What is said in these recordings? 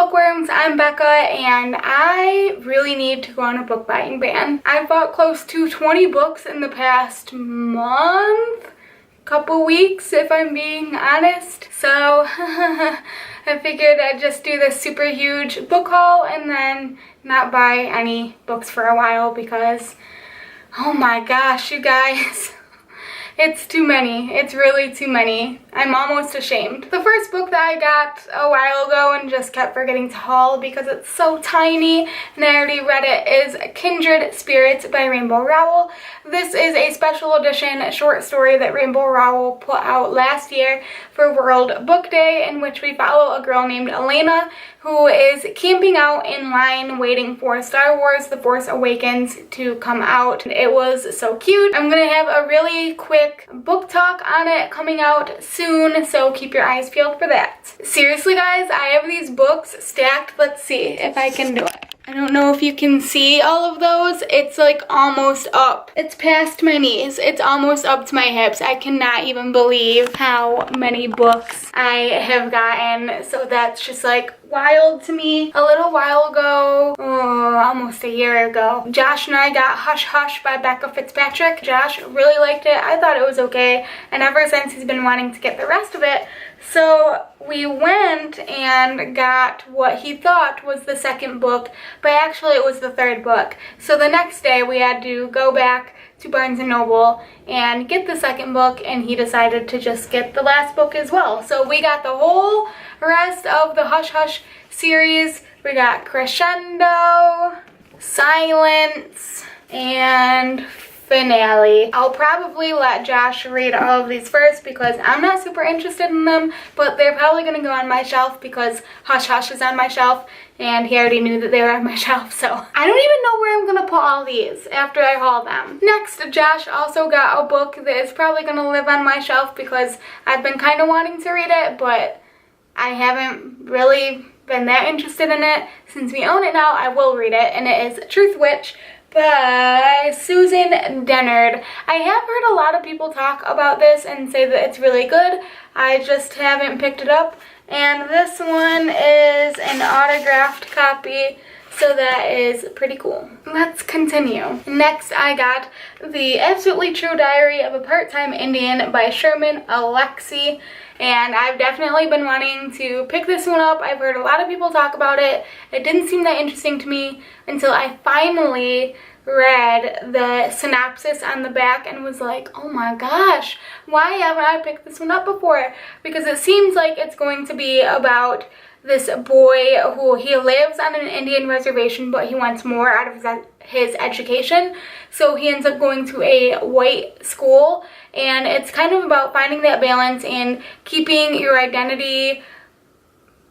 Bookworms. I'm Becca, and I really need to go on a book buying ban. I've bought close to 20 books in the past month, couple weeks if I'm being honest. So I figured I'd just do this super huge book haul and then not buy any books for a while because, oh my gosh, you guys. It's too many. It's really too many. I'm almost ashamed. The first book that I got a while ago and just kept forgetting to haul because it's so tiny and I already read it is Kindred Spirits by Rainbow Rowell. This is a special edition short story that Rainbow Rowell put out last year for World Book Day, in which we follow a girl named Elena who is camping out in line waiting for Star Wars The Force Awakens to come out. It was so cute. I'm gonna have a really quick book talk on it coming out soon, so keep your eyes peeled for that. Seriously guys, I have these books stacked. Let's see if I can do it. I don't know if you can see all of those. It's like almost up. It's past my knees. It's almost up to my hips. I cannot even believe how many books I have gotten. So that's just like wild to me. A little while ago, almost a year ago, Josh and I got Hush Hush by Becca Fitzpatrick. Josh really liked it. I thought it was okay. And ever since he's been wanting to get the rest of it. So we went and got what he thought was the second book, but actually it was the third book. So the next day we had to go back to Barnes & Noble and get the second book, and he decided to just get the last book as well. So we got the whole rest of the Hush Hush series. We got Crescendo, Silence, and Finale. I'll probably let Josh read all of these first because I'm not super interested in them, but they're probably going to go on my shelf because Hush Hush is on my shelf and he already knew that they were on my shelf, so I don't even know where I'm going to put all these after I haul them. Next, Josh also got a book that is probably going to live on my shelf because I've been kind of wanting to read it, but I haven't really been that interested in it. Since we own it now, I will read it, and it is Truth Witch by Susan Dennard. I have heard a lot of people talk about this and say that it's really good. I just haven't picked it up. And this one is an autographed copy, so that is pretty cool. Let's continue. Next, I got The Absolutely True Diary of a Part-Time Indian by Sherman Alexie. And I've definitely been wanting to pick this one up. I've heard a lot of people talk about it. It didn't seem that interesting to me until I finally read the synopsis on the back and was like, oh my gosh, why haven't I picked this one up before? Because it seems like it's going to be about this boy who he lives on an Indian reservation, but he wants more out of his education. So he ends up going to a white school, and it's kind of about finding that balance and keeping your identity.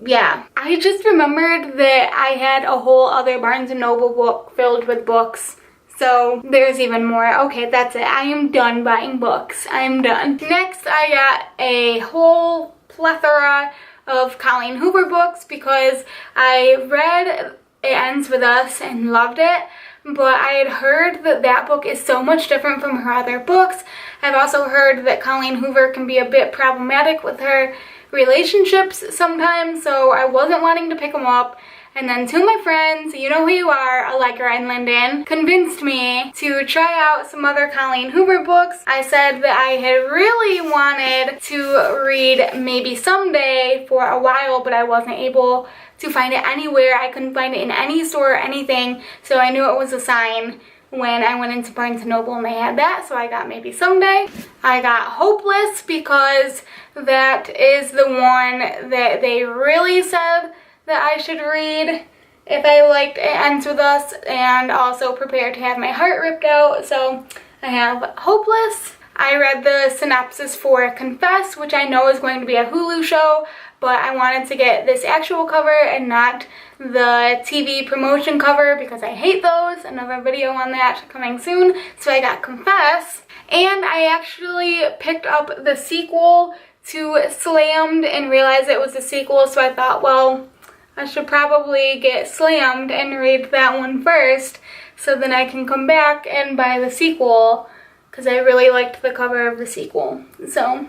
Yeah, I just remembered that I had a whole other Barnes & Noble book filled with books. So there's even more. Okay, that's it. I am done buying books. I'm done. Next, I got a whole plethora of Colleen Hoover books because I read It Ends With Us and loved it, but I had heard that that book is so much different from her other books. I've also heard that Colleen Hoover can be a bit problematic with her relationships sometimes, so I wasn't wanting to pick them up. And then two of my friends, you know who you are, Allegra and Lyndon, convinced me to try out some other Colleen Hoover books. I said that I had really wanted to read Maybe Someday for a while, but I wasn't able to find it anywhere. I couldn't find it in any store or anything, so I knew it was a sign when I went into Barnes & Noble and they had that, so I got Maybe Someday. I got Hopeless because that is the one that they really said that I should read if I liked It Ends With Us and also prepared to have my heart ripped out. So I have Hopeless. I read the synopsis for Confess, which I know is going to be a Hulu show, but I wanted to get this actual cover and not the TV promotion cover because I hate those. Another video on that coming soon. So I got Confess, and I actually picked up the sequel to Slammed and realized it was a sequel, so I thought, well, I should probably get Slammed and read that one first so then I can come back and buy the sequel because I really liked the cover of the sequel. So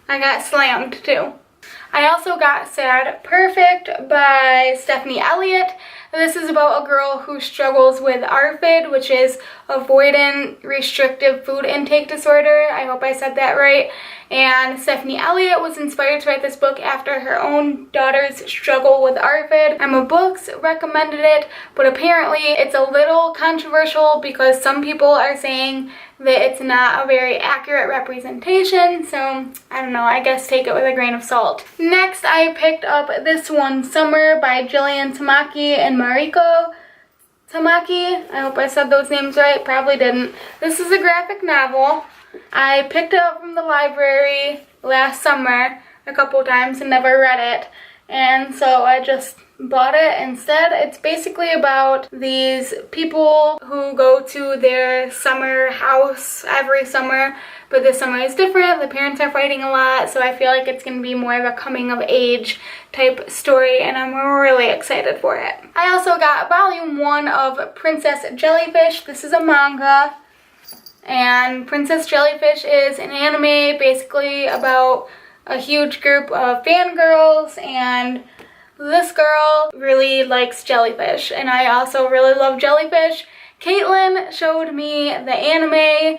I got Slammed too. I also got Sad Perfect by Stephanie Elliott. This is about a girl who struggles with ARFID, which is Avoidant Restrictive Food Intake Disorder. I hope I said that right. And Stephanie Elliott was inspired to write this book after her own daughter's struggle with ARFID. Emma Books recommended it, but apparently it's a little controversial because some people are saying that it's not a very accurate representation, so I don't know, I guess take it with a grain of salt. Next, I picked up This One Summer by Jillian Tamaki and Mariko Tamaki. I hope I said those names right, probably didn't. This is a graphic novel. I picked it up from the library last summer a couple times and never read it, and so I just bought it instead. It's basically about these people who go to their summer house every summer, but this summer is different. The parents are fighting a lot, so I feel like it's going to be more of a coming of age type story, and I'm really excited for it. I also got volume 1 of Princess Jellyfish. This is a manga, and Princess Jellyfish is an anime basically about a huge group of fangirls, and this girl really likes jellyfish, and I also really love jellyfish. Caitlin showed me the anime.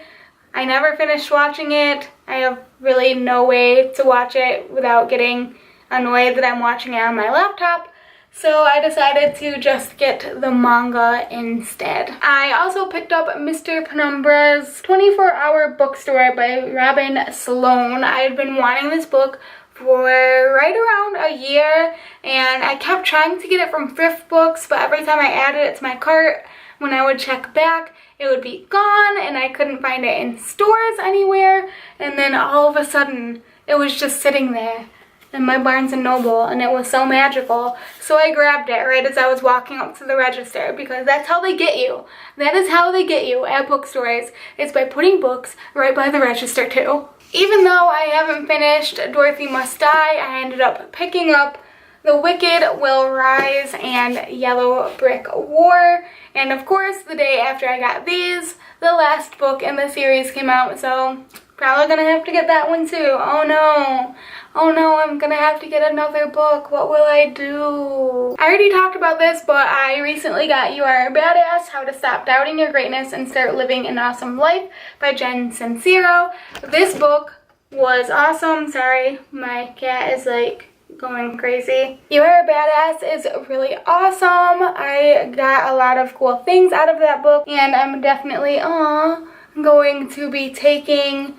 I never finished watching it. I have really no way to watch it without getting annoyed that I'm watching it on my laptop, so I decided to just get the manga instead. I also picked up Mr. Penumbra's 24-Hour Bookstore by Robin Sloan. I had been wanting this book for right around a year, and I kept trying to get it from Thrift Books, but every time I added it to my cart, when I would check back, it would be gone, and I couldn't find it in stores anywhere, and then all of a sudden, it was just sitting there in my Barnes & Noble, and it was so magical. So I grabbed it right as I was walking up to the register, because that's how they get you. That is how they get you at bookstores, is by putting books right by the register too. Even though I haven't finished Dorothy Must Die, I ended up picking up The Wicked Will Rise and Yellow Brick War. And of course, the day after I got these, the last book in the series came out, so probably gonna have to get that one too. Oh no. Oh no, I'm gonna have to get another book. What will I do? I already talked about this, but I recently got You Are a Badass, How to Stop Doubting Your Greatness and Start Living an Awesome Life by Jen Sincero. This book was awesome. Sorry, my cat is like going crazy. You Are a Badass is really awesome. I got a lot of cool things out of that book, and I'm definitely going to be taking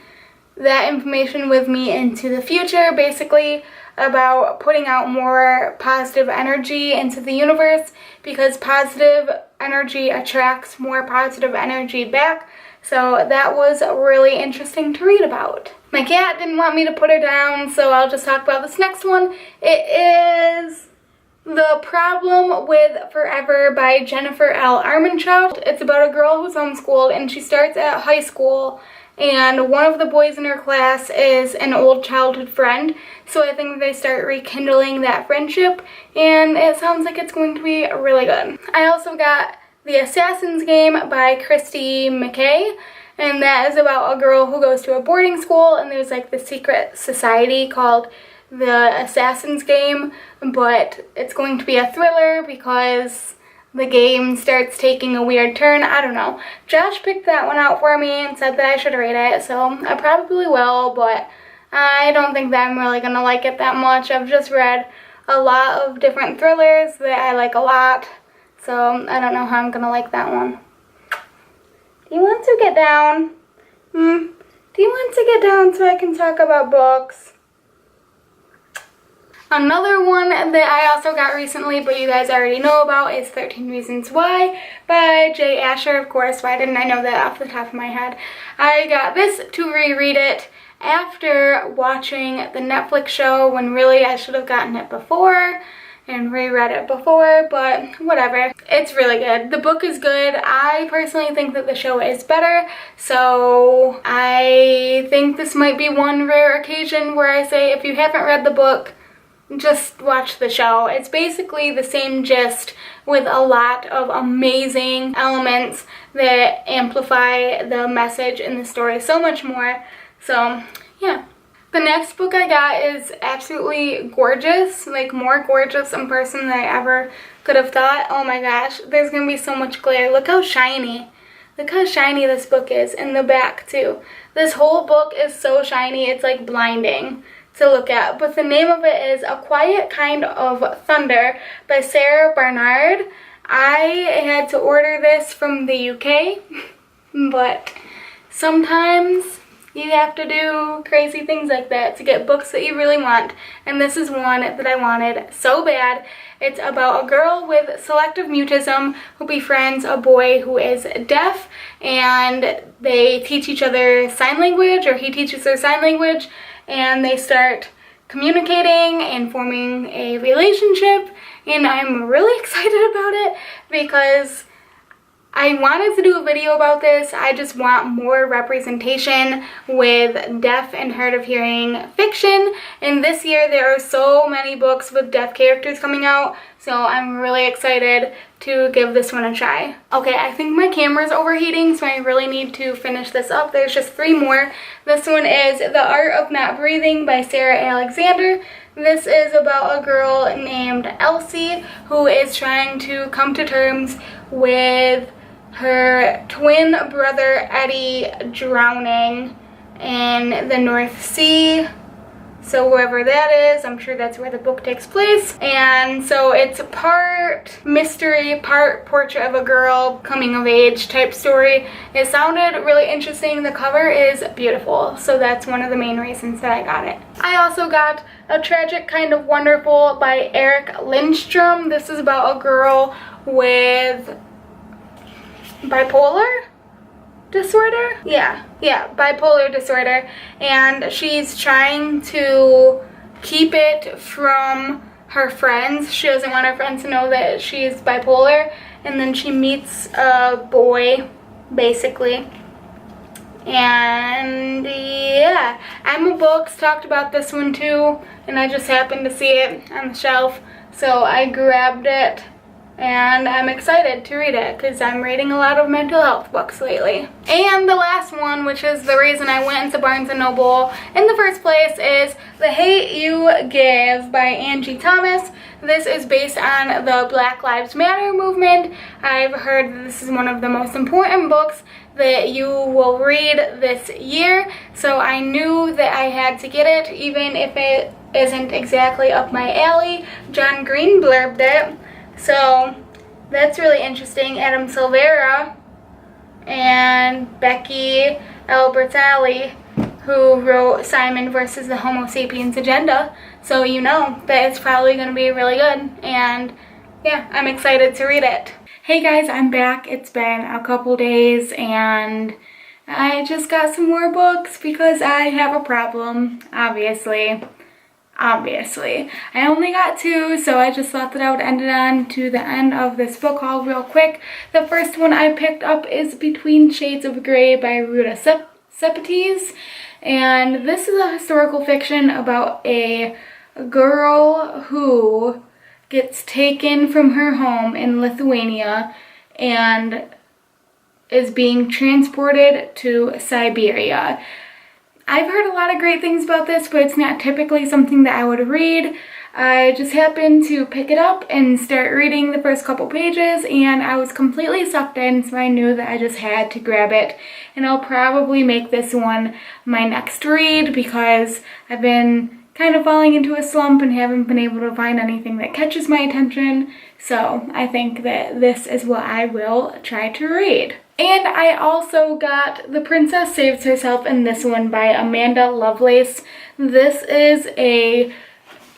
that information with me into the future, basically about putting out more positive energy into the universe, because positive energy attracts more positive energy back. So that was really interesting to read about. My cat didn't want me to put her down, so I'll just talk about this next one. It is The Problem with Forever by Jennifer L. Armentrout. It's about a girl who's homeschooled, and she starts at high school, and one of the boys in her class is an old childhood friend, so I think they start rekindling that friendship, and it sounds like it's going to be really good. I also got The Assassin's Game by Christy McKay, and that is about a girl who goes to a boarding school, and there's like the secret society called The Assassin's Game, but it's going to be a thriller because the game starts taking a weird turn. I don't know. Josh picked that one out for me and said that I should read it, so I probably will, but I don't think that I'm really gonna like it that much. I've just read a lot of different thrillers that I like a lot, so I don't know how I'm gonna like that one. Do you want to get down? Do you want to get down so I can talk about books? Another one that I also got recently, but you guys already know about, is 13 Reasons Why by Jay Asher. Of course, why didn't I know that off the top of my head? I got this to reread it after watching the Netflix show, when really I should have gotten it before and reread it before, but whatever. It's really good. The book is good. I personally think that the show is better, so I think this might be one rare occasion where I say if you haven't read the book, just watch the show. It's basically the same gist with a lot of amazing elements that amplify the message in the story so much more. So yeah. The next book I got is absolutely gorgeous, like more gorgeous in person than I ever could have thought. Oh my gosh, there's gonna be so much glare. Look how shiny. Look how shiny this book is in the back too. This whole book is so shiny, it's like blinding to look at. But the name of it is A Quiet Kind of Thunder by Sarah Barnard. I had to order this from the UK, but sometimes you have to do crazy things like that to get books that you really want. And this is one that I wanted so bad. It's about a girl with selective mutism who befriends a boy who is deaf, and they teach each other sign language, or he teaches her sign language, and they start communicating and forming a relationship. And I'm really excited about it because I wanted to do a video about this. I just want more representation with deaf and hard of hearing fiction. And this year there are so many books with deaf characters coming out, so I'm really excited to give this one a try. Okay, I think my camera's overheating, so I really need to finish this up. There's just 3 more. This one is The Art of Not Breathing by Sarah Alexander. This is about a girl named Elsie who is trying to come to terms with her twin brother Eddie drowning in the North Sea. So wherever that is, I'm sure that's where the book takes place. And so it's part mystery, part portrait of a girl coming of age type story. It sounded really interesting. The cover is beautiful, so that's one of the main reasons that I got it. I also got A Tragic Kind of Wonderful by Erik Lindstrom. This is about a girl with bipolar disorder? Yeah, bipolar disorder, and she's trying to keep it from her friends. She doesn't want her friends to know that she's bipolar, and then she meets a boy, basically. And yeah, Emma Books talked about this one too, and I just happened to see it on the shelf, so I grabbed it. And I'm excited to read it because I'm reading a lot of mental health books lately. And the last one, which is the reason I went into Barnes & Noble in the first place, is The Hate U Give by Angie Thomas. This is based on the Black Lives Matter movement. I've heard that this is one of the most important books that you will read this year, so I knew that I had to get it, even if it isn't exactly up my alley. John Green blurbed it. So that's really interesting. Adam Silvera and Becky Albertalli, who wrote Simon versus the Homo Sapiens Agenda. So you know that it's probably going to be really good. And yeah, I'm excited to read it. Hey guys, I'm back. It's been a couple days and I just got some more books because I have a problem, obviously. I only got 2, so I just thought that I would end it on to the end of this book haul real quick. The first one I picked up is Between Shades of Grey by Ruta Sepetys, and this is a historical fiction about a girl who gets taken from her home in Lithuania and is being transported to Siberia. I've heard a lot of great things about this, but it's not typically something that I would read. I just happened to pick it up and start reading the first couple pages, and I was completely sucked in, so I knew that I just had to grab it. And I'll probably make this one my next read because I've been kind of falling into a slump and haven't been able to find anything that catches my attention. So I think that this is what I will try to read. And I also got The Princess Saves Herself in This One by Amanda Lovelace. This is a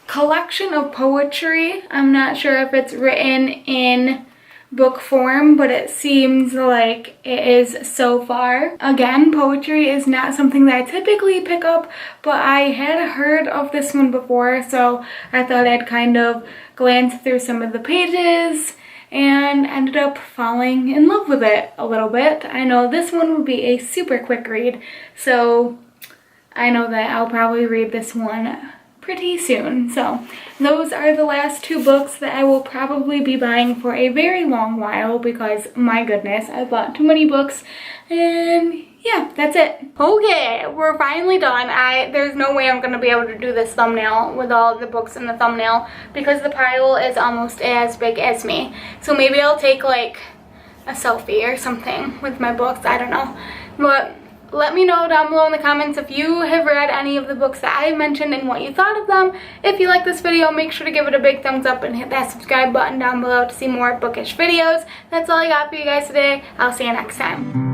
collection of poetry. I'm not sure if it's written in book form, but it seems like it is so far. Again, poetry is not something that I typically pick up, but I had heard of this one before, so I thought I'd kind of glance through some of the pages and ended up falling in love with it a little bit. I know this one would be a super quick read, so I know that I'll probably read this one pretty soon. So those are the last 2 books that I will probably be buying for a very long while because my goodness, I bought too many books. And yeah, that's it. Okay, we're finally done. There's no way I'm gonna be able to do this thumbnail with all the books in the thumbnail because the pile is almost as big as me. So maybe I'll take like a selfie or something with my books, I don't know. But let me know down below in the comments if you have read any of the books that I mentioned and what you thought of them. If you like this video, make sure to give it a big thumbs up and hit that subscribe button down below to see more bookish videos. That's all I got for you guys today. I'll see you next time.